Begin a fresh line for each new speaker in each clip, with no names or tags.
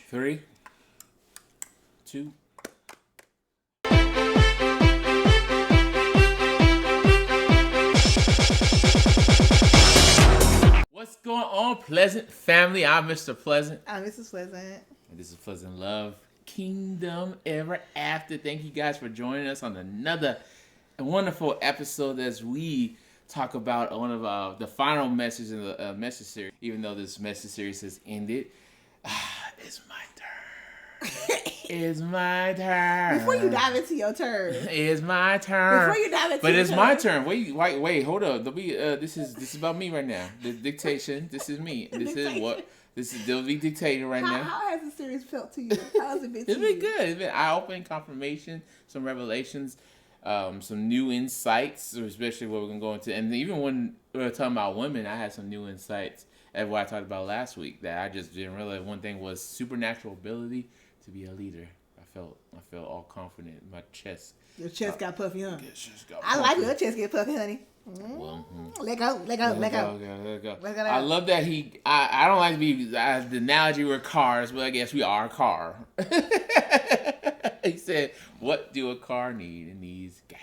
3, 2. What's going on, Pleasant family? I'm Mr. Pleasant.
I'm Mrs. Pleasant.
And this is Pleasant Love Kingdom Ever After. Thank you guys for joining us on another wonderful episode as we talk about one of the final messages in the message series. Even though this message series has ended, it's my turn. It's my turn.
Before you dive into your turn.
It's my turn.
Before you dive into
but
your
it's
turn.
my turn. Wait, hold up. This is about me right now. The dictation. This is me. They'll be dictating right now.
How has the series felt to you? How has it been to
It's
you?
been good. It's been eye-opening, confirmation, some revelations, some new insights, especially what we're going to go into. And even when we were talking about women, I had some new insights at what I talked about last week that I just didn't realize. One thing was supernatural ability to be a leader. I felt all confident in my chest.
Your chest got puffy, huh?
Got
I like your chest get puffy, honey.
Well,
Let go.
Let go. I love that I don't like to be the analogy with cars, but I guess we are a car. He said, "What do a car need? It needs gas.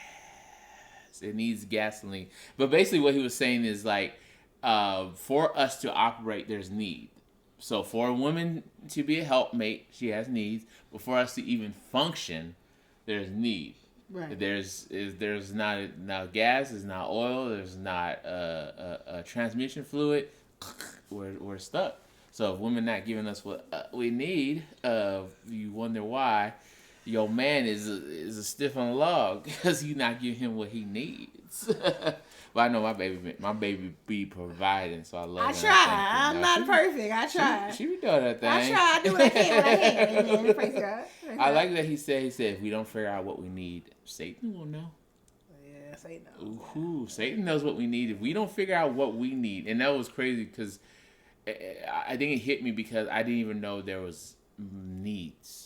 It needs gasoline." But basically, what he was saying is like, for us to operate, there's need. So for a woman to be a helpmate, she has needs. But for us to even function, there's need.
Right.
There's not gas, there's not oil, there's not a transmission fluid. We're stuck. So if women not giving us what we need, you wonder why your man is a stiff on a log because you not giving him what he needs. But I know my baby be providing, so I love.
I try. I'm not perfect. I try.
She be doing that thing.
I try. I do what I can when I can. Amen. Praise God.
I like that he said if we don't figure out what we need, Satan will know.
Yeah, Satan knows.
Ooh, Satan knows what we need. If we don't figure out what we need, and that was crazy because I think it hit me because I didn't even know there was needs.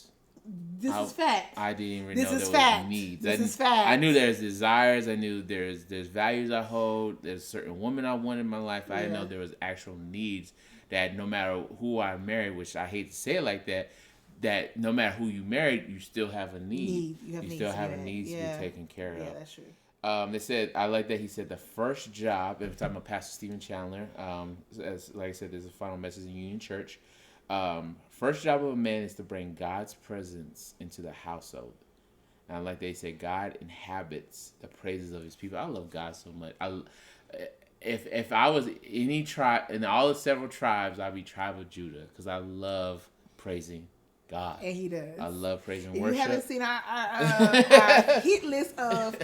This is fact.
I didn't even
this
know
is
there
fact.
was needs.
This is fact.
I knew there's desires. I knew there's values I hold. There's certain women I want in my life. I didn't know there was actual needs that no matter who I marry, which I hate to say it like that no matter who you married, you still have a need. You still have a need to be taken care of.
Yeah, that's true.
They said, I like that he said the first job, and we're talking about Pastor Stephen Chandler, as like I said, there's a final message in Union Church. First job of a man is to bring God's presence into the household. And like they said, God inhabits the praises of his people. I love God so much. If I was any tribe, in all the several tribes, I'd be tribe of Judah because I love praising God.
And he does.
I love praise and
if
worship.
If you haven't seen our hit list of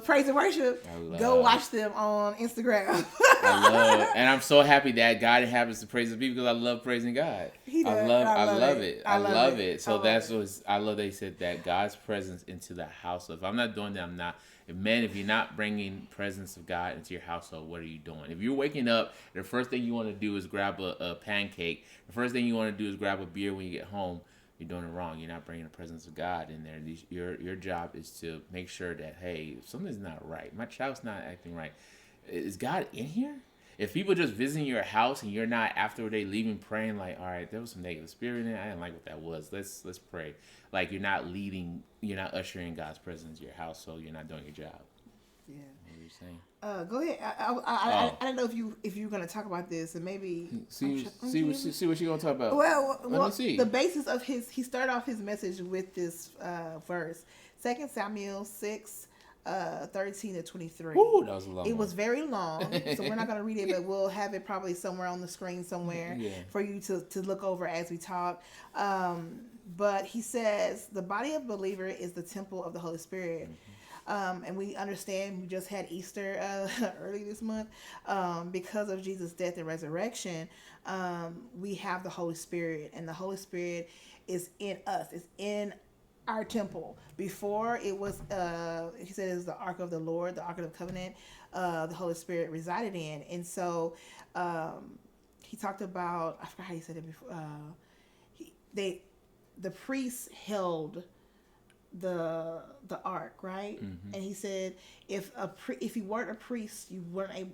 praise and worship, go watch them on Instagram.
I love it. And I'm so happy that God inhabits the praise of people because I love praising God.
He does.
I love it. I love it. So that's what I love that he said that God's presence into the household. If I'm not doing that, I'm not. If you're not bringing presence of God into your household, what are you doing? If you're waking up, the first thing you want to do is grab a pancake. The first thing you want to do is grab a beer when you get home. You're doing it wrong. You're not bringing the presence of God in there. Your job is to make sure that, hey, something's not right. My child's not acting right. Is God in here? If people just visiting your house and you're not, after they leaving, praying like, all right, there was some negative spirit in it. I didn't like what that was. Let's pray. Like you're not ushering God's presence into your house, so you're not doing your job.
Yeah.
What are you saying?
Go ahead. I don't know if you're gonna talk about this, and maybe
see what you're gonna talk about.
Well,
let me see.
The basis of he started off his message with this verse, 2 Samuel 6, 13 to 23.
Ooh, that was a long
It
one.
was very long, so we're not gonna read it, but we'll have it probably somewhere on the screen somewhere for you to look over as we talk. But he says the body of believer is the temple of the Holy Spirit. Mm-hmm. And we understand we just had Easter early this month. Because of Jesus' death and resurrection, we have the Holy Spirit, and the Holy Spirit is in us. It's in our temple. Before it was, he said it was the Ark of the Lord, the Ark of the Covenant, the Holy Spirit resided in. And so he talked about, I forgot how he said it before, the priests held the ark, right? Mm-hmm. And he said if you weren't a priest, you weren't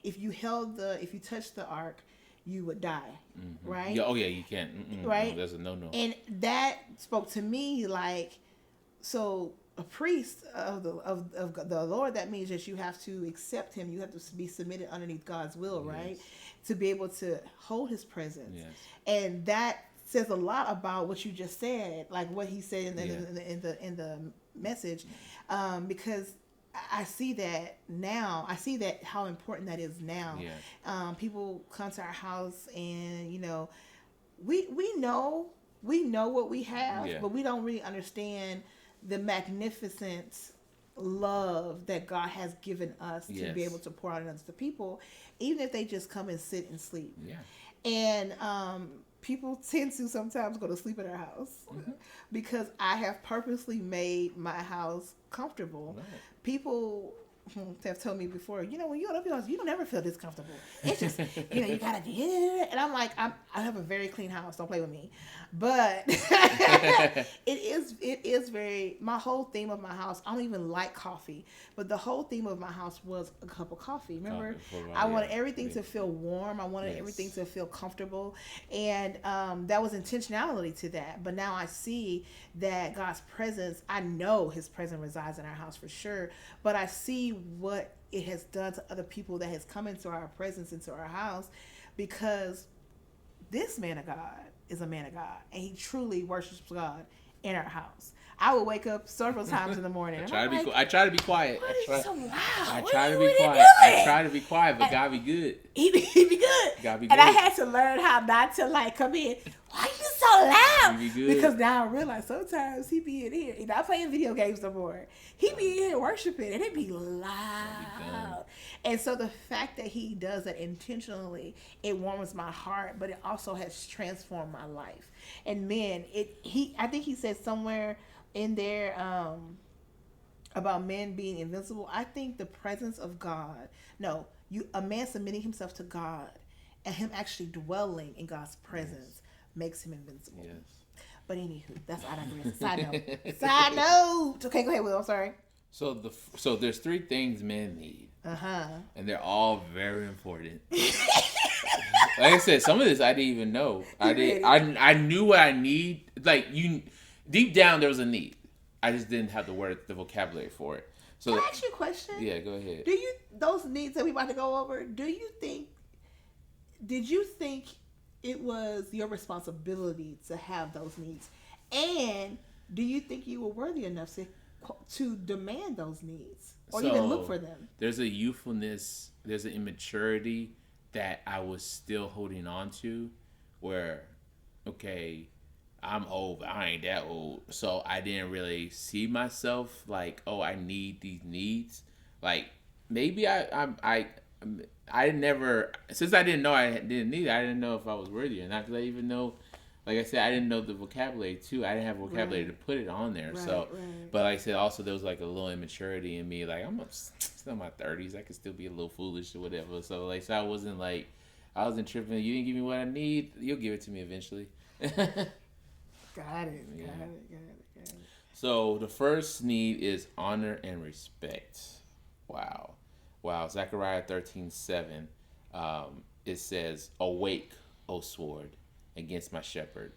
if you touched the ark, you would die.
Mm-hmm.
Right?
Yeah, oh yeah, you can't.
Right?
No, there's a no.
And that spoke to me like, so a priest of the Lord, that means that you have to accept him. You have to be submitted underneath God's will, right? To be able to hold his presence. Yes. And that says a lot about what you just said, like what he said in the message, because I see that now. I see that how important that is now. Yeah. People come to our house, and we know what we have, but we don't really understand the magnificent love that God has given us to be able to pour out on other people, even if they just come and sit and sleep. Yeah. And people tend to sometimes go to sleep at our house because I have purposely made my house comfortable. Right. People have told me before, when you go to your house, you don't ever feel this comfortable. It's just, you gotta do it. And I'm like, I have a very clean house. Don't play with me. But it is very, my whole theme of my house, I don't even like coffee, but the whole theme of my house was a cup of coffee. Remember? I wanted everything to feel warm. I wanted everything to feel comfortable. And that was intentionality to that. But now I see that God's presence, I know his presence resides in our house for sure, but I see what it has done to other people that has come into our presence, into our house, because this man of God is a man of God, and he truly worships God in our house. I would wake up several times in the morning.
I try to be quiet.
What is so loud?
I try to be quiet, but God be good.
He be good.
God be good.
And I had to learn how not to come in. Why you so loud?
He be good.
Because now I realize sometimes he be in here. He's not playing video games no more. He be in here worshiping, and it be loud. And so the fact that he does that intentionally, it warms my heart, but it also has transformed my life. And man, I think he said somewhere in there about men being invincible. I think the presence of God, a man submitting himself to God and him actually dwelling in God's presence makes him invincible. Yes. But anywho, that's I digress. Side note. Okay, go ahead, Will. I'm sorry.
So there's 3 things men need. And they're all very important. Like I said, some of this I didn't even know. I knew what I need. Like deep down there was a need. I just didn't have the vocabulary for it. So
can I ask you a question?
Yeah, go ahead.
Those needs that we about to go over, did you think it was your responsibility to have those needs? And do you think you were worthy enough to demand those needs or even look for them?
There's a youthfulness, there's an immaturity that I was still holding on to where, okay, I'm old, but I ain't that old. So I didn't really see myself like, oh, I need these needs. Like maybe I never, since I didn't know I didn't need it, I didn't know if I was worthy or not. Because I even know, like I said, I didn't know the vocabulary too. I didn't have vocabulary to put it on there. But like I said, also there was like a little immaturity in me. Like I'm still in my 30s. I could still be a little foolish or whatever. So I wasn't tripping. You didn't give me what I need. You'll give it to me eventually.
Got it.
So the first need is honor and respect. Wow. Zechariah 13:7. It says, "Awake, O sword, against my shepherd,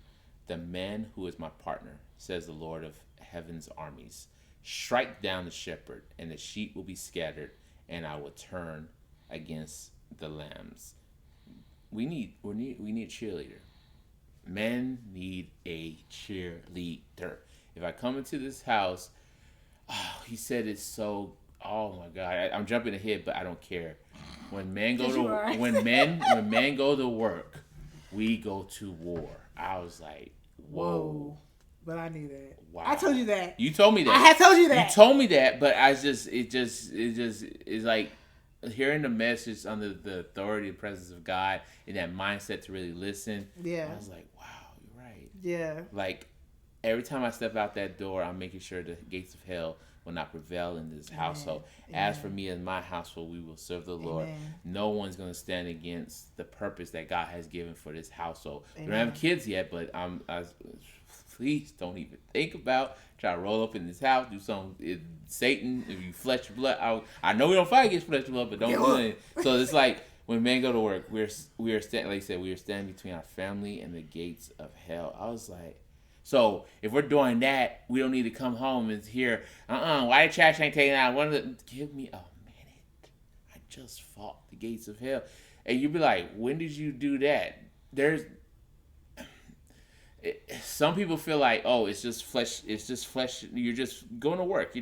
the man who is my partner, says the Lord of heaven's armies. Strike down the shepherd, and the sheep will be scattered, and I will turn against the lambs." We need a cheerleader. Men need a cheerleader. If I come into this house, he said it's so. Oh my God! I'm jumping ahead, but I don't care. When men go to work, we go to war. I was like, whoa.
But I knew that.
Wow.
I told you that.
You told me that.
I had told you that.
You told me that, but it just is like hearing the message under the authority and presence of God in that mindset to really listen.
Yeah.
I was like, wow, you're right.
Yeah.
Like every time I step out that door, I'm making sure the gates of hell will not prevail in this household. As for me and my household, we will serve the Lord. No one's going to stand against the purpose that God has given for this household. We don't have kids yet, but please don't even think about try to roll up in this house, do something. Satan, if you flesh and blood, I know we don't fight against flesh and blood, but don't do it. So it's like, when men go to work, we are standing, like you said, we are standing between our family and the gates of hell. I was like, so if we're doing that, we don't need to come home and hear, why the trash ain't taken out? Give me a minute. I just fought the gates of hell. And you'd be like, when did you do that? Some people feel like, oh, it's just flesh. You're just going to work.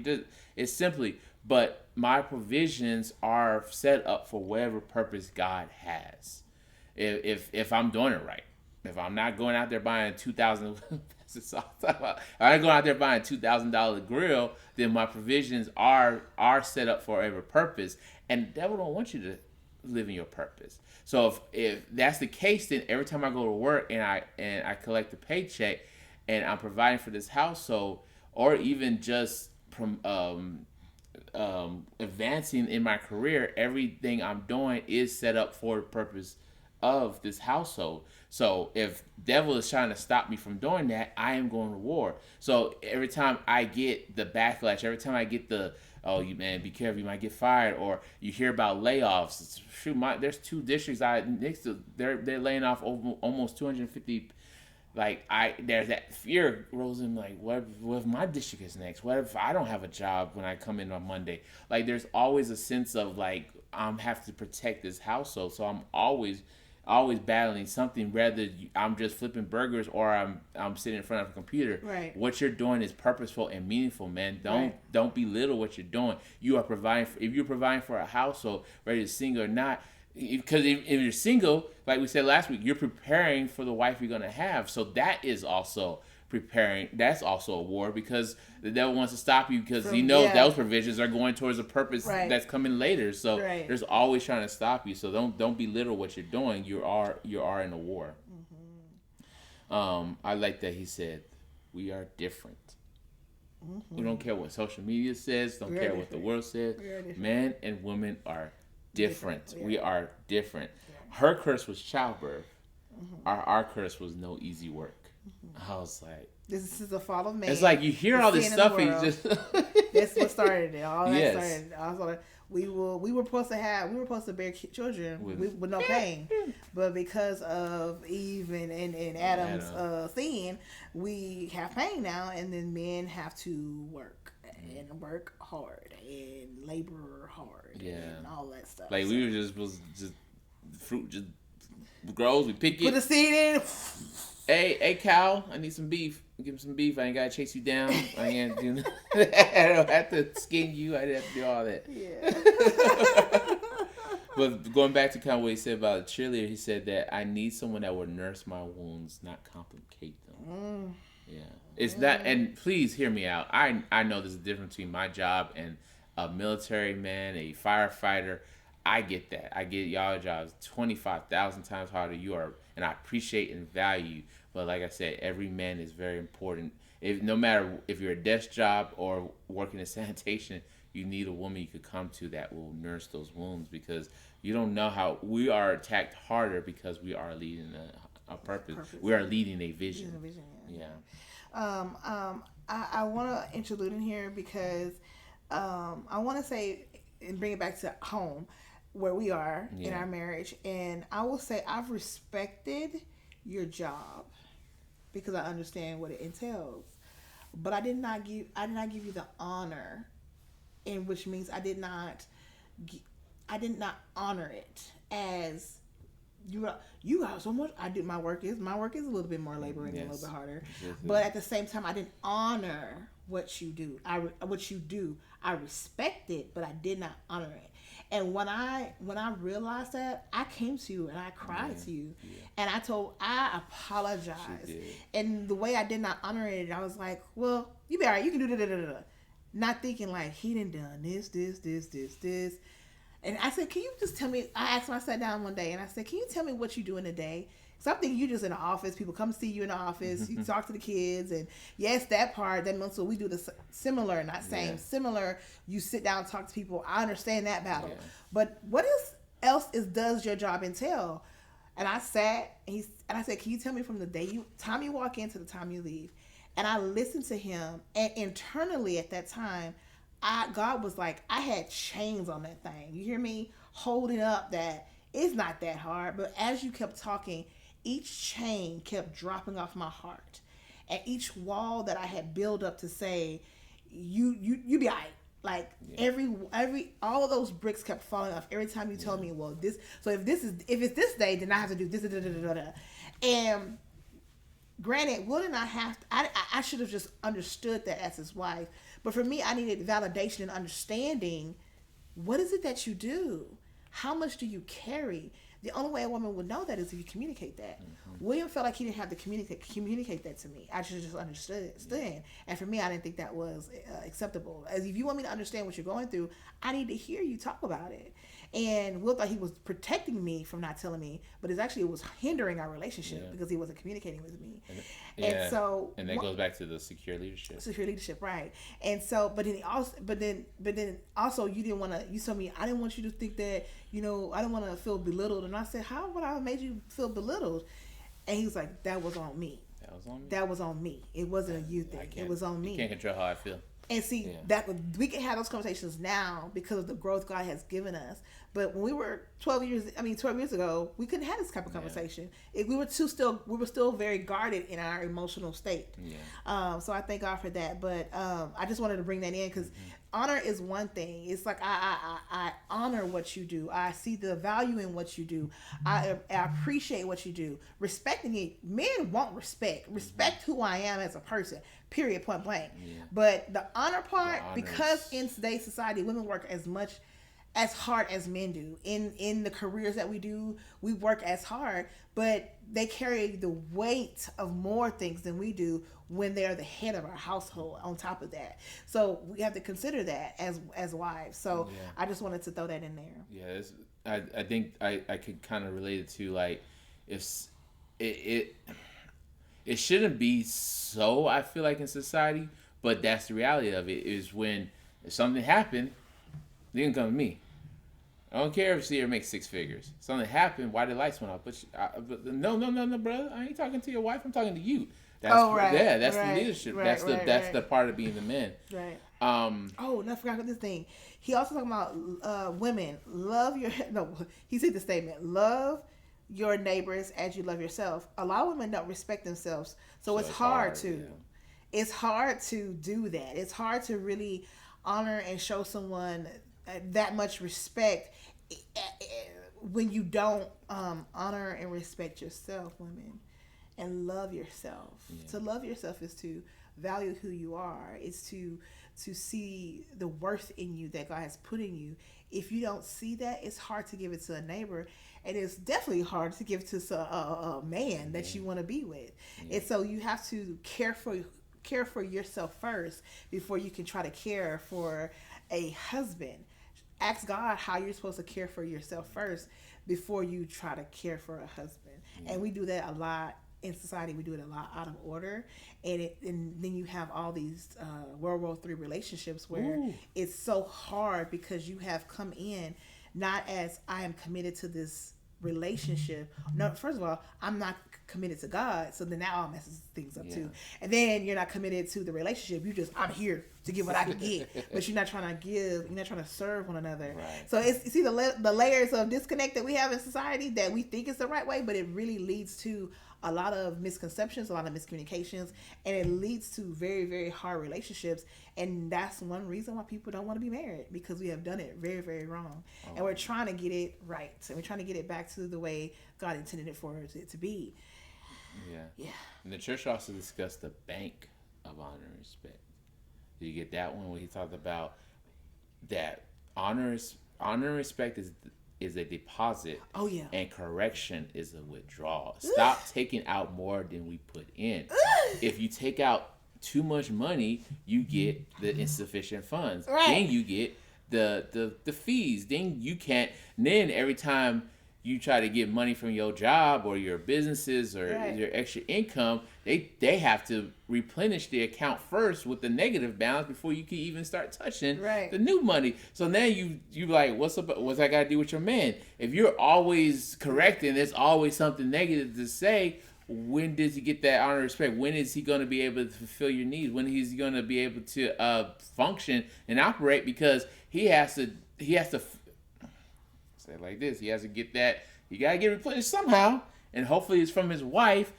It's simply, but my provisions are set up for whatever purpose God has. If I'm doing it right, if I'm not going out there buying $2,000, I'm not going out there buying $2,000 grill, then my provisions are set up for whatever purpose, and the devil don't want you to live in your purpose. So if that's the case, then every time I go to work and I collect a paycheck and I'm providing for this household, or even just from advancing in my career, everything I'm doing is set up for the purpose of this household. So if devil is trying to stop me from doing that, I am going to war. So every time I get the backlash, every time I get the, oh, you man, be careful, you might get fired, or you hear about layoffs. Shoot, there's 2 districts they're laying off over almost 250. There's that fear grows in, like, what if my district is next? What if I don't have a job when I come in on Monday? Like, there's always a sense of, like, I'm have to protect this household, so I'm always battling something. Rather, I'm just flipping burgers or I'm sitting in front of a computer.
Right.
What you're doing is purposeful and meaningful, man. Don't belittle what you're doing. You are providing. If you're providing for a household, whether you're single or not, because if you're single, like we said last week, you're preparing for the wife you're gonna have. So that is also preparing. That's also a war, because the devil wants to stop you because he knows those provisions are going towards a purpose that's coming later. So there's always trying to stop you. So don't belittle what you're doing. You are in a war. Mm-hmm. I like that he said we are different. Mm-hmm. We don't care what social media says. Don't care what the world says. Men and women are different. We are different. Yeah. Her curse was childbirth. Mm-hmm. Our curse was no easy work. Mm-hmm. I was like,
this is the fall of man.
It's like you hear all this stuff and you just
that's what started it. All that started. Also, we were supposed to bear children with no pain, but because of Eve and Adam's sin, we have pain now, and then men have to work and work hard and labor hard and all that stuff.
Like, we were just fruit just grows, we pick it,
put the seed in.
Hey, cow, I need some beef. Give me some beef. I ain't gotta chase you down. I ain't do I don't have to skin you. I didn't have to do all that. Yeah. But going back to kind of what he said about a cheerleader, he said that I need someone that will nurse my wounds, not complicate them. Yeah. It's not, and please hear me out. I know there's a difference between my job and a military man, a firefighter. I get that. I get y'all jobs 25,000 times harder. You are, and I appreciate and value. But like I said, every man is very important. No matter if you're a desk job or working in sanitation, you need a woman you could come to that will nurse those wounds, because you don't know how we are attacked harder because we are leading a purpose. We are leading a vision. Yeah.
I want to interlude in here because I want to say and bring it back to home where we are in our marriage, and I will say I've respected your job because I understand what it entails, but I did not give you the honor, in which means I did not honor it as you got so much. I do my work is a little bit more laboring and a little bit harder, but at the same time I didn't honor what you do. I respect it, but I did not honor it. And when I realized that, I came to you and I cried to you, and I apologized. And the way I did not honor it, I was like, well, you be all right, you can do da. Not thinking like he done this. And I said, can you just tell me? I sat down one day and I said, can you tell me what you do in a day? So I'm thinking you just in the office. People come see you in the office. You talk to the kids, and yes, that part. That means so we do the similar, not same, similar. You sit down and talk to people. I understand that battle, but what else does your job entail? And I sat and I said, can you tell me from the time you walk in to the time you leave? And I listened to him, and internally at that time, God was like, I had chains on that thing. You hear me holding up that It's not that hard, but as you kept talking, each chain kept dropping off my heart, and each wall that I had built up to say, you be alright. Like every all of those bricks kept falling off every time you told me, well, this. So if it's this day, then I have to do this. Da, da, da, da, da. And granted, wouldn't I have? I should have just understood that as his wife. But for me, I needed validation and understanding. What is it that you do? How much do you carry? The only way a woman would know that is if you communicate that. Mm-hmm. William felt like he didn't have to communicate that to me. I should just understood. And for me, I didn't think that was acceptable. As if you want me to understand what you're going through, I need to hear you talk about it. And Will thought he was protecting me from not telling me, but it was hindering our relationship because he wasn't communicating with me. And so,
and that goes back to the secure leadership.
Secure leadership, right? And so, but then also, you didn't want to. You told me I didn't want you to think that I didn't want to feel belittled. And I said, how would I have made you feel belittled? And he was like, that was on me. That was on me. It wasn't a you thing. It was on me.
You can't control how I feel.
And see, that we can have those conversations now because of the growth God has given us. But when we were 12 years ago, we couldn't have this type of conversation. We were still very guarded in our emotional state. Yeah. So I thank God for that. But I just wanted to bring that in because honor is one thing. It's like I honor what you do. I see the value in what you do. I appreciate what you do. Respecting it. Men want respect. Respect who I am as a person. Period. Point blank. Yeah. But the honor part, because in today's society, women work as hard as men do in the careers that we do. We work as hard, but they carry the weight of more things than we do when they're the head of our household on top of that. So we have to consider that as wives. So I just wanted to throw that in there.
Yeah, I think I could kind of relate it to like if it shouldn't be so, I feel like, in society, but that's the reality of it, is when if something happened, they can come to me. I don't care if Sierra makes 6 figures. Something happened, why the lights went off? But no, brother. I ain't talking to your wife. I'm talking to you. That's the leadership. That's the part of being the man.
Right. I forgot about this thing. He also talking about women. He said the statement, love your neighbors as you love yourself. A lot of women don't respect themselves. So it's hard to. Yeah. It's hard to do that. It's hard to really honor and show someone that much respect when you don't honor and respect yourself, women, and love yourself. Yeah. To love yourself is to value who you are. It's to see the worth in you that God has put in you. If you don't see that, it's hard to give it to a neighbor, and it's definitely hard to give it to a man that you want to be with. Yeah. And so you have to care for yourself first before you can try to care for a husband. Ask God how you're supposed to care for yourself first before you try to care for a husband. Yeah. And we do that a lot in society. We do it a lot out of order, and then you have all these World War III relationships where it's so hard because you have come in not as I am committed to this relationship. No, first of all, I'm not committed to God, so then that all messes things up too. And then you're not committed to the relationship. I'm here to give what I can get, but you're not trying to give. You're not trying to serve one another. Right. So it's, you see the layers of disconnect that we have in society that we think is the right way, but it really leads to a lot of misconceptions, a lot of miscommunications, and it leads to very, very hard relationships. And that's one reason why people don't want to be married, because we have done it very, very wrong. And we're trying to get it right. And we're trying to get it back to the way God intended it for it to be.
Yeah. And the church also discussed the bank of honor and respect. Did you get that one where he talked about that honor and respect is a deposit.
Oh yeah.
And correction is a withdrawal. Stop taking out more than we put in. If you take out too much money, you get the insufficient funds. Right. Then you get the fees. Then you can't. Then every time you try to get money from your job or your businesses or your extra income, they have to replenish the account first with the negative balance before you can even start touching the new money. So now you like, what's up? What's I got to do with your man? If you're always correcting, there's always something negative to say. When does he get that honor and respect? When is he going to be able to fulfill your needs? When he's going to be able to function and operate? Because he has to. say it like this. He has to get that. You got to get replenished somehow. And hopefully it's from his wife.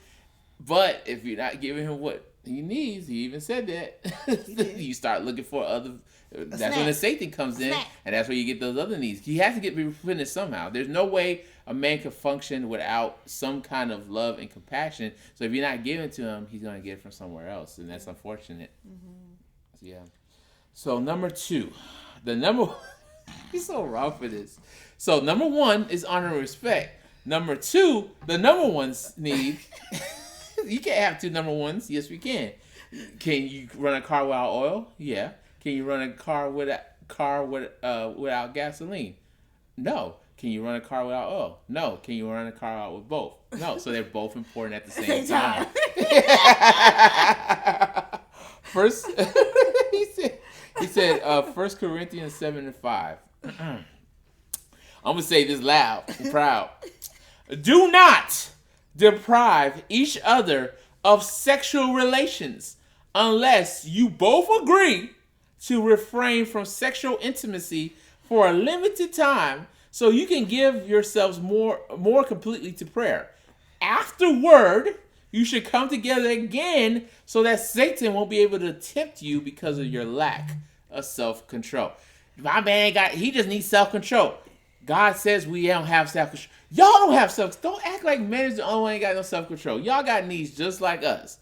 But if you're not giving him what he needs, he even said that, you start looking for other. That's when the Satan comes in, and that's where you get those other needs. He has to get replenished somehow. There's no way a man can function without some kind of love and compassion. So if you're not giving it to him, he's going to get it from somewhere else, and that's unfortunate. Mm-hmm. Yeah. So number 2, he's so wrong for this. So number 1 is honor and respect. Number 2, the number 1's need. You can't have 2 number 1s. Yes, we can. Can you run a car without oil? Yeah. Can you run a car without gasoline? No. Can you run a car without oil? No. Can you run a car out with both? No. So they're both important at the same time. First, he said 1 Corinthians 7:5. I'm gonna say this loud and proud. Do not deprive each other of sexual relations unless you both agree to refrain from sexual intimacy for a limited time so you can give yourselves more completely to prayer. Afterward, you should come together again so that Satan won't be able to tempt you because of your lack of self-control. My man he just needs self-control. God says we don't have self-control. Y'all don't have don't act like men is the only one who ain't got no self-control. Y'all got needs just like us.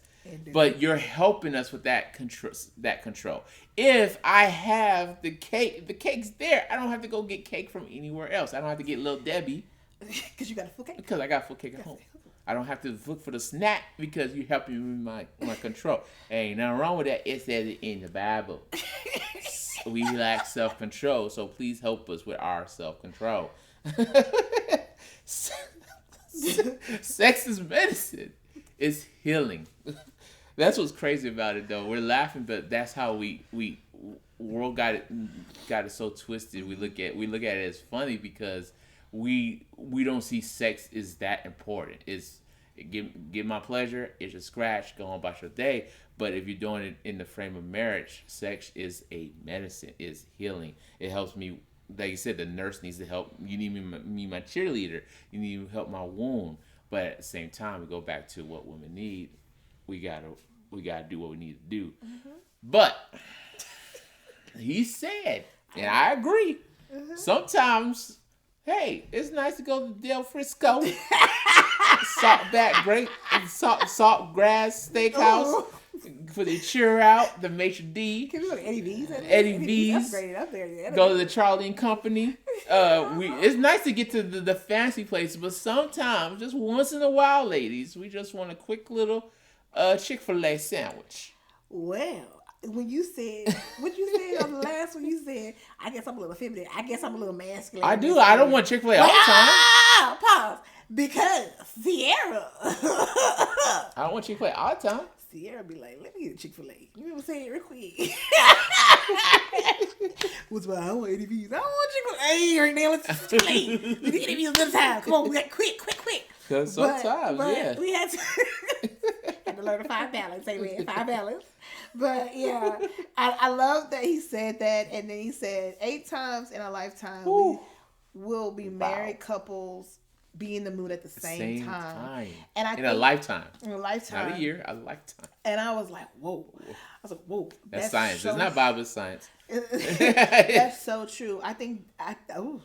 But you're helping us with that control. If I have the cake's there. I don't have to go get cake from anywhere else. I don't have to get Little Debbie.
Because you got a full cake?
Because I got a full cake at home. I don't have to look for the snack because you're helping me with my control. Ain't nothing wrong with that. It says it in the Bible. We lack self-control, so please help us with our self-control. Sex is medicine. It's healing. That's what's crazy about it, though. We're laughing, but that's how we world got it so twisted. We look at it as funny because we don't see sex is that important. It's give my pleasure. It's a scratch. Go on about your day. But if you're doing it in the frame of marriage, sex is a medicine. It's healing. It helps me. Like you said, the nurse needs to help. You need me my cheerleader. You need to help my wound. But at the same time, we go back to what women need. We gotta do what we need to do. Mm-hmm. But he said, and I agree. Mm-hmm. Sometimes, hey, it's nice to go to Del Frisco, salt grass steakhouse. For the cheer out, the Maitre D.
Can we go to Eddie V's?
Eddie V's.
Upgraded up there. Yeah,
go to the Charlie and Company. It's nice to get to the fancy places, but sometimes, just once in a while, ladies, we just want a quick little Chick-fil-A sandwich.
Well, when you said what you said on the last one, you said, I guess I'm a little feminine. I guess I'm a little masculine.
I do. I don't want Chick-fil-A all the time.
Pause. Because Sierra.
I don't want Chick-fil-A all the time.
Sierra be like, let me get a Chick-fil-A. You know what I'm saying? Real quick. What's why I don't want Eddie V's. I don't want Chick-fil-A. Hey, right now, it's Chick-fil-A. We need Eddie V's another time. Come on, we got quick.
Because sometimes,
but we had to learn the 5 balance. Amen. 5 balance. But yeah, I love that he said that, and then he said 8 times in a lifetime we will be married couples. Be in the mood at the same time. And in a lifetime. Not a year, a lifetime. And I was like, whoa. Whoa.
That's science. It's not Bible science.
That's so true. I think, I'm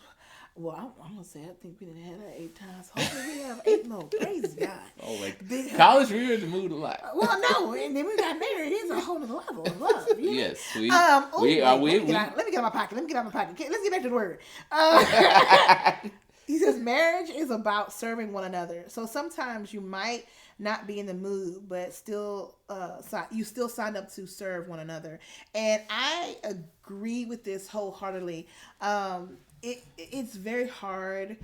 going to say, I think we didn't have that 8 times. Hopefully we have 8 more. Praise God.
Oh, like college, we were in the mood a lot.
Well, no. And then we got married. It's a whole other level of love. You know?
Yes.
Let me get out of my pocket. Let's get back to the word. He says marriage is about serving one another. So sometimes you might not be in the mood, but still, you still signed up to serve one another. And I agree with this wholeheartedly. It's very hard.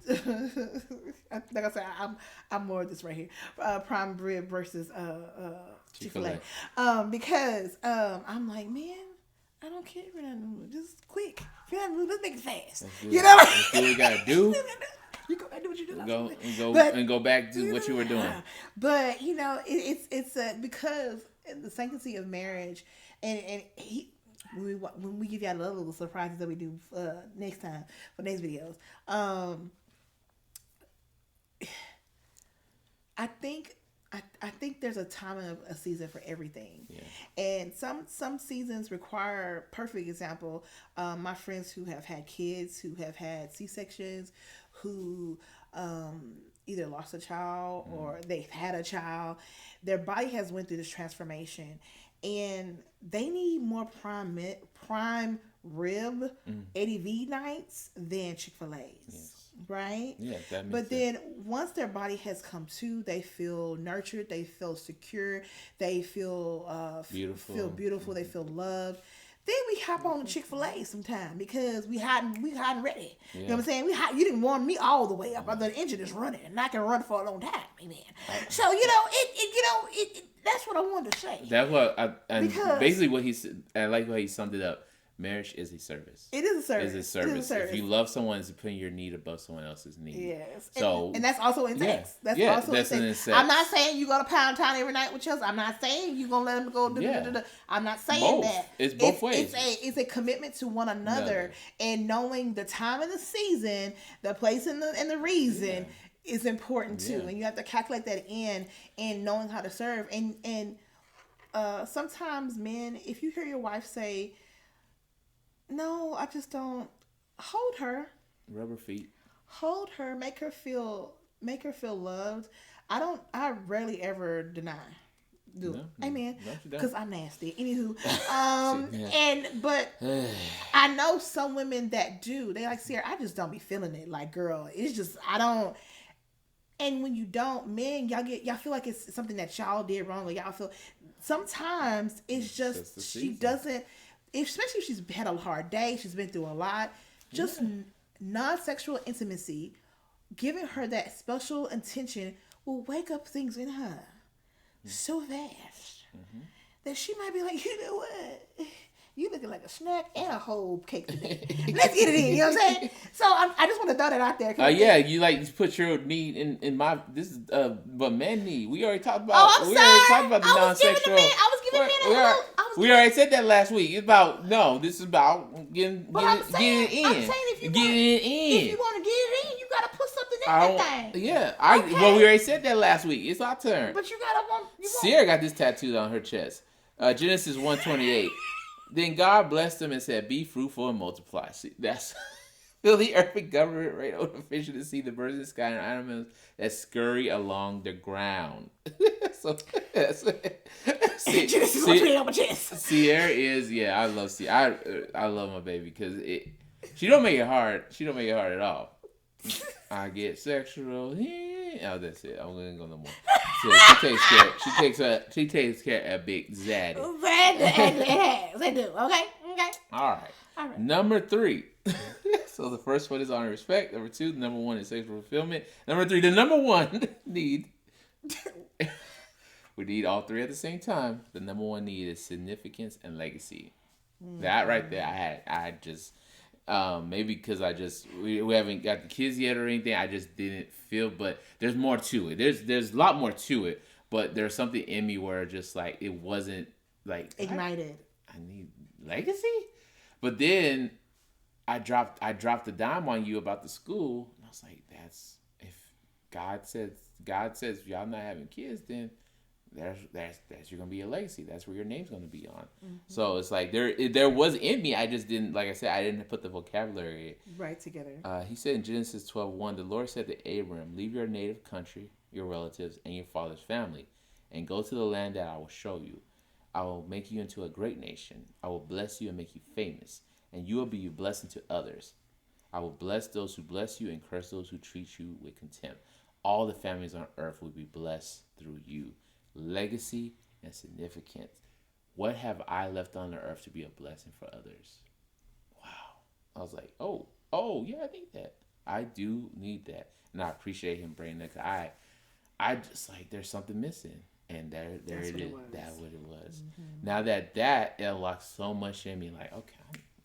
Like I said, I'm more of this right here. Prime rib versus Chick-fil-A. Because I'm like, man, I don't care if you're not in the mood. Just quick. If you're not in the mood, let's make it fast. You know
That's what we gotta do.
You go back and do what you do.
Go back to what you were doing.
But it's because the sanctity of marriage, and when we give y'all the little surprises that we do next time for next videos. I think I think there's a time and a season for everything, and some seasons require. Perfect example. My friends who have had kids, who have had C-sections, who either lost a child or they've had a child, their body has went through this transformation, and they need more prime rib ADV nights than Chick-fil-A's. Yes. Right?
Yeah, that makes
But then once their body has come to, they feel nurtured, they feel secure, they feel beautiful, they feel loved. Then we hop on the Chick-fil-A sometime because we hot and ready. You know what I'm saying? You didn't warm me all the way up. The engine is running, and I can run for a long time, amen. So that's what I wanted to say.
That's what basically what he said. I like how he summed it up. Marriage is a service.
It is a service.
It is a service. If you love someone, it's putting your need above someone else's need.
Yes.
So
and that's also in sex. That's also in sex. I'm not saying you go to Pound Town every night with Chelsea. I'm not saying you gonna let them go. I'm not saying that.
It's both ways.
It's a commitment to one another and knowing the time of the season, the place and the reason is important too. And you have to calculate that in and knowing how to serve. And sometimes men, if you hear your wife say, "No, I just don't," hold her.
Rubber feet.
Hold her. Make her feel loved. I rarely ever deny. Amen. Because I'm nasty. Anywho, but I know some women that do. They like, Sierra, I just don't be feeling it. Like, girl, it's just I don't. And when you don't, men, y'all feel like it's something that y'all did wrong, or y'all feel. Sometimes it's just she doesn't. Especially if she's had a hard day, she's been through a lot, just non-sexual intimacy, giving her that special attention will wake up things in her so fast that she might be like, you know what? You looking like a snack and a whole cake today. Let's get it in. You know what I'm saying? So I just want to throw that out there.
You put your need in my. This is but men need. We already talked about.
Oh, I'm sorry.
Already talked about the non-sexual.
I was giving men
we already said that last week. It's about this is about getting it in.
I'm saying if you
getting it in.
If you want to get it in, you gotta put something in that thing.
Yeah, well, we already said that last week. It's our turn.
But you gotta want.
Sierra got this tattooed on her chest. Genesis 1:28. Then God blessed them and said, "Be fruitful and multiply." See, that's fill the earth and government, right over the fish of the sea, the birds of the sky, and animals that scurry along the ground. So that's
Genesis 1:28 on my chest.
Sierra is I love Sierra. I love my baby because she don't make it hard. She don't make it hard at all. I get sexual. Oh, that's it. I'm gonna go no more. So she takes care of Big Zaddy.
They do. Okay.
All right. Number 3. So the first one is honor and respect. Number 2, number 1 is sexual fulfillment. Number 3, the number 1 need. We need all 3 at the same time. The number 1 need is significance and legacy. That right there, I just. Maybe because we haven't got the kids yet or anything. I just didn't feel, but there's more to it. There's a lot more to it, but there's something in me where just like it wasn't like
ignited.
I need legacy, but then I dropped the dime on you about the school, and I was like, that's if God says y'all not having kids, then that's you're gonna be a legacy. That's where your name's gonna be on. So it's like there was in me. I just didn't, like I said, I didn't put the vocabulary
right together.
He said in Genesis 12:1, the Lord said to Abram, "Leave your native country, your relatives, and your father's family, and go to the land that I will show you. I will make you into a great nation. I will bless you and make you famous, and you will be a blessing to others. I will bless those who bless you and curse those who treat you with contempt. All the families on earth will be blessed through you." Legacy and significance. What have I left on the earth to be a blessing for others? Wow. I was like, oh yeah, I need that. I do need that. And I appreciate him bringing that. I just like, there's something missing. And there it is. That's what it was. Now that unlocks so much in me, like, okay,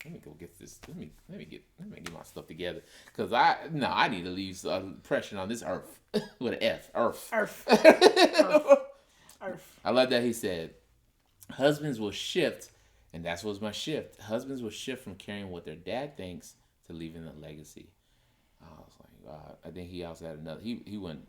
let me go get this. Let me get my stuff together. Cause I need to leave some impression on this earth with an F. Earth. I love that he said, husbands will shift And that's what's my shift. Husbands will shift from carrying what their dad thinks to leaving a legacy. I was like, I think he also had another. He went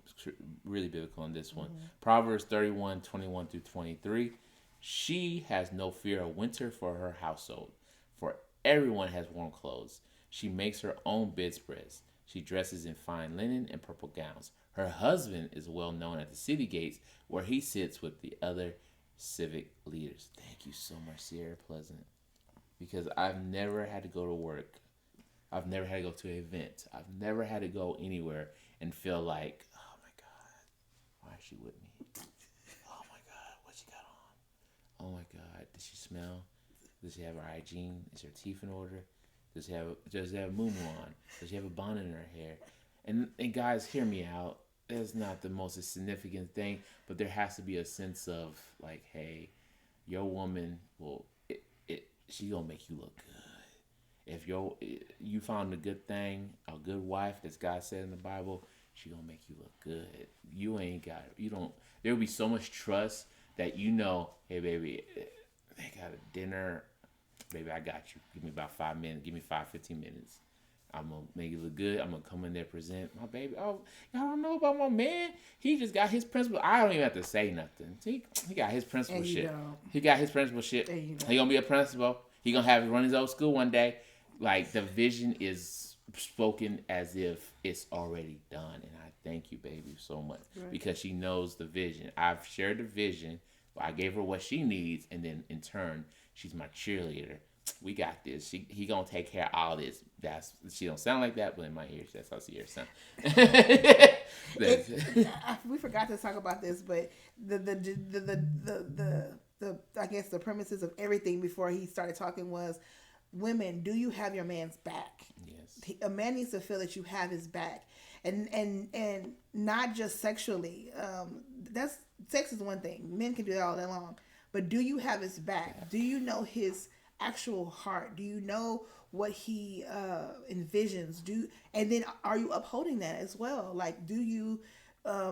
really biblical on this one. Proverbs 31:21-23. She has no fear of winter for her household, for everyone has warm clothes. She makes her own bedspreads. She dresses in fine linen and purple gowns. Her husband is well known at the city gates, where he sits with the other civic leaders. Thank you so much, Sierra Pleasant, because I've never had to go to work. I've never had to go to an event. I've never had to go anywhere and feel like, oh my God, why is she with me? Oh my God, what she got on? Oh my God, does she smell? Does she have her hygiene? Is her teeth in order? Does she have a muumuu on? Does she have a bonnet in her hair? And guys, hear me out. That's not the most significant thing, but there has to be a sense of like, hey, your woman she gonna make you look good. If you found a good thing, a good wife, as God said in the Bible, she gonna make you look good. There'll be so much trust that hey baby, they got a dinner, baby, I got you. Give me about 5 minutes, give me 15 minutes. I'm gonna make it look good. I'm gonna come in there, present my baby. Oh, y'all don't know about my man. He just got his principle. I don't even have to say nothing. He got his principal shit. He got his principal shit. He gonna be a principal. He gonna run his old school one day. Like, the vision is spoken as if it's already done. And I thank you, baby, so much. Right. Because she knows the vision. I've shared the vision. I gave her what she needs. And then, in turn, she's my cheerleader. We got this. He gonna take care of all this. She don't sound like that, but in my ears, that's how she hears sound.
We forgot to talk about this, but the I guess the premises of everything before he started talking was, women, do you have your man's back? Yes. A man needs to feel that you have his back, and not just sexually. That's sex is one thing. Men can do that all day long, but do you have his back? Yeah. Do you know his actual heart? Do you know what he envisions? And then are you upholding that as well? Like, do you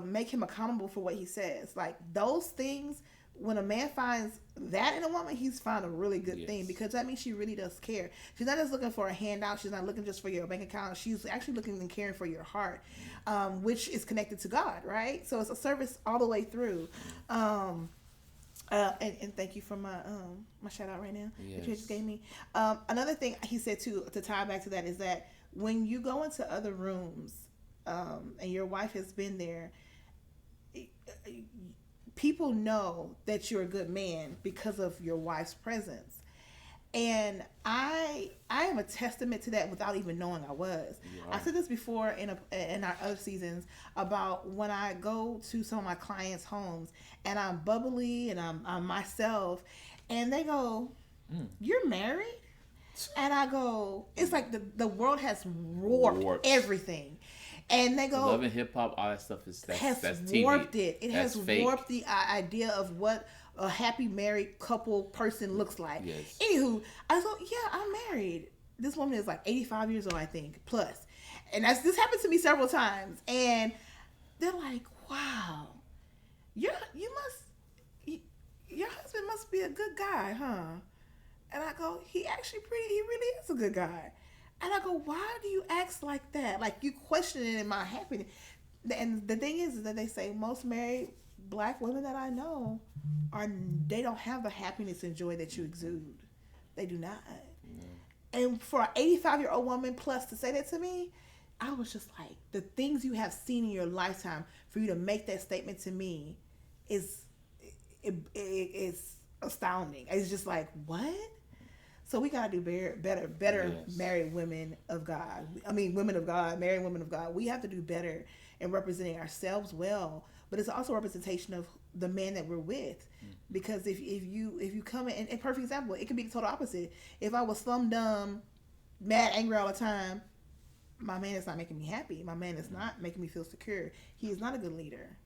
make him accountable for what he says? Like, those things. When a man finds that in a woman, he's found a really good thing, because that means she really does care. She's not just looking for a handout. She's not looking just for your bank account. She's actually looking and caring for your heart, which is connected to God, right? So it's a service all the way through. And thank you for my shout out right now that you just gave me. Another thing he said too, to tie back to that, is that when you go into other rooms and your wife has been there, people know that you're a good man because of your wife's presence. And I am a testament to that without even knowing I was. I said this before in our other seasons about when I go to some of my clients' homes and I'm bubbly and I'm myself, and they go, "You're married?" And I go, it's like the world has warped everything. And they go,
Love and Hip Hop, all that stuff that's TV.
Warped it. It has warped the idea of what a happy married couple person looks like. Yes. Anywho, I thought, yeah, I'm married. This woman is like 85 years old, I think, plus. And this happened to me several times. And they're like, wow, your husband must be a good guy, huh? And I go, he really is a good guy. And I go, why do you act like that? Like, you questioning my happiness. And the thing is that they say most married black women that I know they don't have the happiness and joy that you exude. They do not. And for an 85-year-old woman plus to say that to me, I was just like, the things you have seen in your lifetime for you to make that statement to me is astounding. It's just like, what? So we gotta do better. Married women of God. I mean, women of God, married women of God. We have to do better in representing ourselves well, but it's also a representation of the man that we're with. Because if you come in, and perfect example, it can be the total opposite. If I was slum dumb, mad, angry all the time, my man is not making me happy. My man is not making me feel secure. He is not a good leader.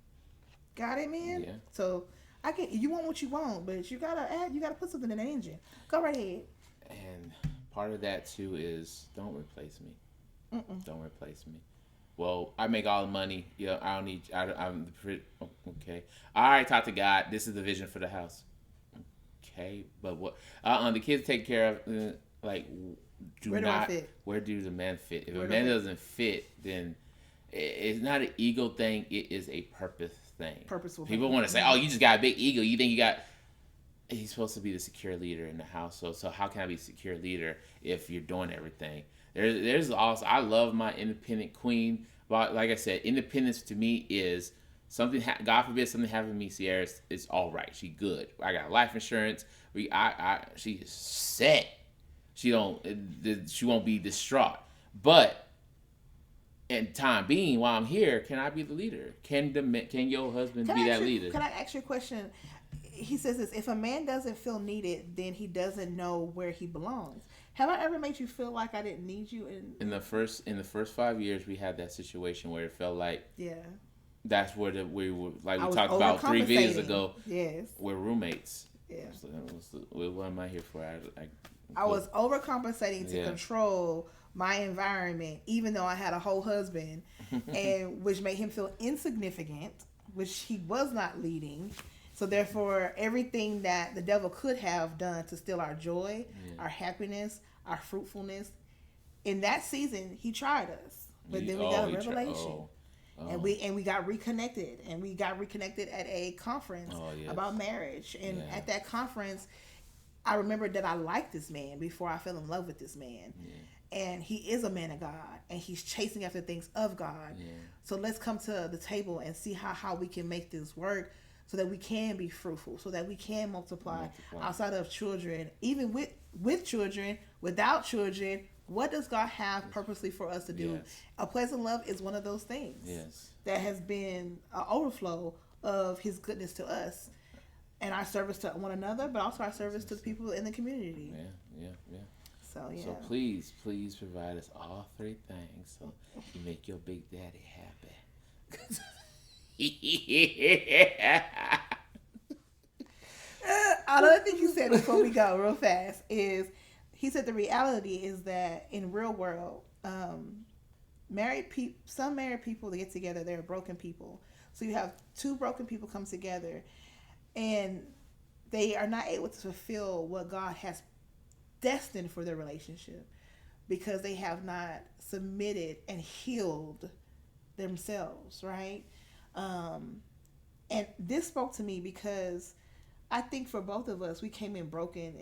Got it, man? Yeah. So you want what you want, but you gotta put something in the engine. Go right ahead.
And part of that too is, don't replace me. Don't replace me. Well, I make all the money. Yeah, I don't need. I'm okay. All right, talk to God. This is the vision for the house. okay, but what the kids take care of, like,
where do I fit?
Where do the man fit? If a man doesn't fit, then it's not an ego thing. It is a purpose thing.
Purposeful.
People want to say, "Oh, you just got a big ego. You think you got." He's supposed to be the secure leader in the household. So how can I be a secure leader if you're doing everything? There's also, I love my independent queen. But like I said, independence to me is something. God forbid something happened to me, Sierra. It's all right. She good. I got life insurance. She's set. She won't be distraught. But in time being, while I'm here, can I be the leader? Can your husband be that leader?
Can I ask you a question? He says this: if a man doesn't feel needed, then he doesn't know where he belongs. Have I ever made you feel like I didn't need you?
In the first 5 years, we had that situation where it felt like that's where we were, like we talked about 3 videos ago.
Yes,
we're roommates.
Yeah.
So what am I here for?
I was overcompensating to control my environment, even though I had a whole husband, and which made him feel insignificant, which he was not leading. So therefore, everything that the devil could have done to steal our joy, our happiness, our fruitfulness, in that season, he tried us. But then we got a revelation. And we got reconnected. And we got reconnected at a conference about marriage. And at that conference, I remembered that I liked this man before I fell in love with this man. Yeah. And he is a man of God. And he's chasing after things of God. Yeah. So let's come to the table and see how we can make this work, so that we can be fruitful, so that we can multiply outside of children, even with children, without children. What does God have purposely for us to do? Yes. A pleasant love is one of those things that has been an overflow of his goodness to us and our service to one another, but also our service to the people in the community.
Yeah.
So
please provide us all 3 things so you make your big daddy happy.
Another thing he said before we go real fast is, he said the reality is that in real world, some married people, they get together, they're broken people. So you have 2 broken people come together and they are not able to fulfill what God has destined for their relationship because they have not submitted and healed themselves, right? And this spoke to me because I think for both of us, we came in broken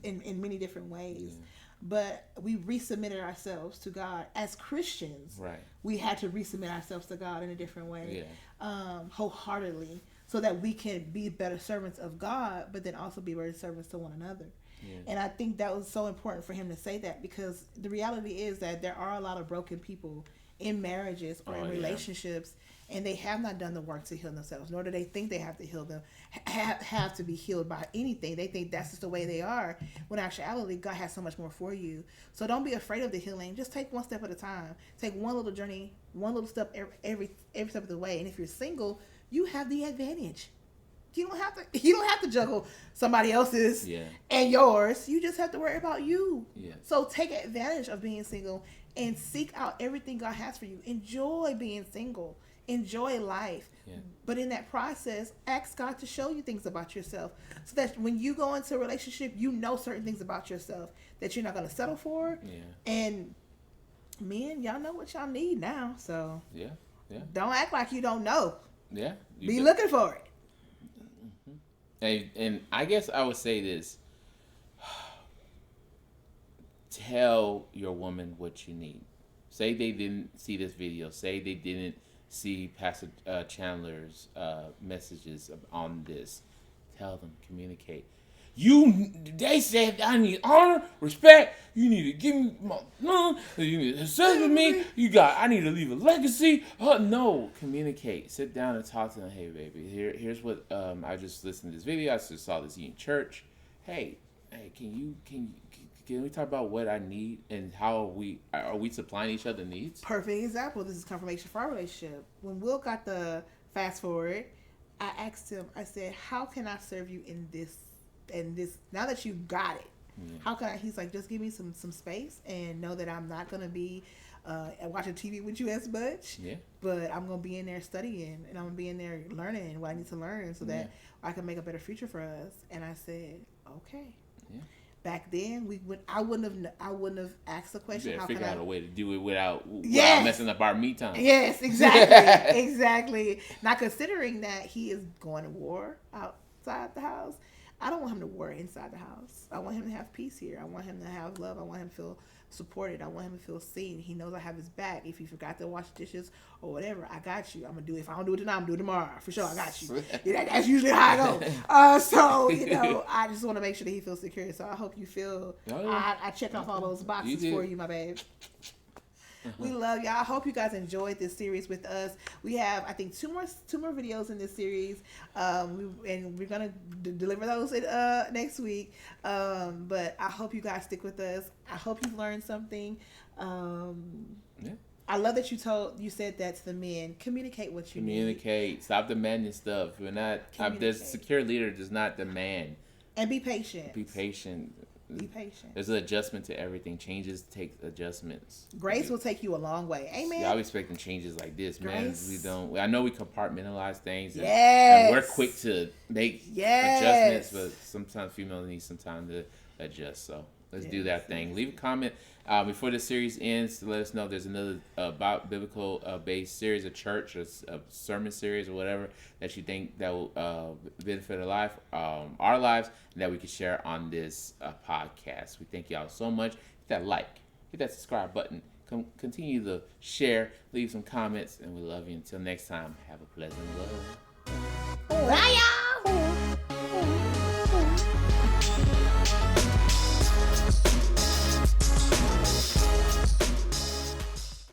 in many different ways, but we resubmitted ourselves to God as Christians.
Right.
We had to resubmit ourselves to God in a different way, wholeheartedly, so that we can be better servants of God, but then also be better servants to one another. Yeah. And I think that was so important for him to say that, because the reality is that there are a lot of broken people in marriages or in relationships, and they have not done the work to heal themselves, nor do they think they have to heal them, have to be healed by anything. They think that's just the way they are, when in actuality, God has so much more for you. So don't be afraid of the healing. Just take one step at a time. Take one little journey, one little step every step of the way. And if you're single, you have the advantage. You don't have to juggle somebody else's and yours. You just have to worry about you. Yeah. So take advantage of being single and seek out everything God has for you. Enjoy being single. Enjoy life. Yeah. But in that process, ask God to show you things about yourself, so that when you go into a relationship, you know certain things about yourself that you're not going to settle for. Yeah. And men, y'all know what y'all need now. So don't act like you don't know.
Yeah.
Be looking for it.
And I guess I would say this: tell your woman what you need. Say they didn't see this video. Say they didn't see Pastor Chandler's messages on this. Tell them, communicate. They said I need honor, respect. You need to give me my, you need to accept me. I need to leave a legacy. No, communicate. Sit down and talk to them. Hey, baby, here's what I just listened to this video. I just saw this in church. Hey, can we talk about what I need and how are we supplying each other needs? Perfect
example. This is confirmation for our relationship. When Will got the fast forward, I asked him. I said, "How can I serve you in this? Now that you got it, how can I?" He's like, "Just give me some space and know that I'm not gonna be watching TV with you as much.
Yeah.
But I'm gonna be in there studying, and I'm gonna be in there learning what I need to learn, so that I can make a better future for us. And I said, okay. Yeah. Back then, I wouldn't have asked the question.
You
how
figure
can
out a way to do it without
yes.
messing up our me time.
Yes, exactly, exactly. Not considering that he is going to war outside the house. I don't want him to war inside the house. I want him to have peace here. I want him to have love. I want him to feel supported. I want him to feel seen. He knows I have his back. If he forgot to wash dishes or whatever, I got you. I'm gonna do it. If I don't do it tonight, I'm gonna do it tomorrow for sure. I got you. That's usually how I go. So I just want to make sure that he feels secure. So I hope you feel. I checked off all those boxes for you, my babe. We love y'all. I hope you guys enjoyed this series with us. We have, I think, two more videos in this series, and we're gonna deliver those next week. But I hope you guys stick with us. I hope you've learned something. I love that you said that to the men. Communicate what you
need. Stop demanding stuff. We're not. The secure leader does not demand.
And be patient.
Be patient. There's an adjustment to everything. Changes take adjustments.
Grace will take you a long way. Amen.
Yeah, I'm expecting changes like this, man. We don't. I know we compartmentalize things.
And
we're quick to make adjustments, but sometimes females need some time to adjust. So let's do that thing. Leave a comment before the series ends to let us know if there's another about biblical based series, a church, a sermon series, or whatever that you think that will benefit our lives, and that we can share on this podcast. We thank y'all so much. Hit that like, hit that subscribe button. Continue to share, leave some comments, and we love you. Until next time, have a pleasant love.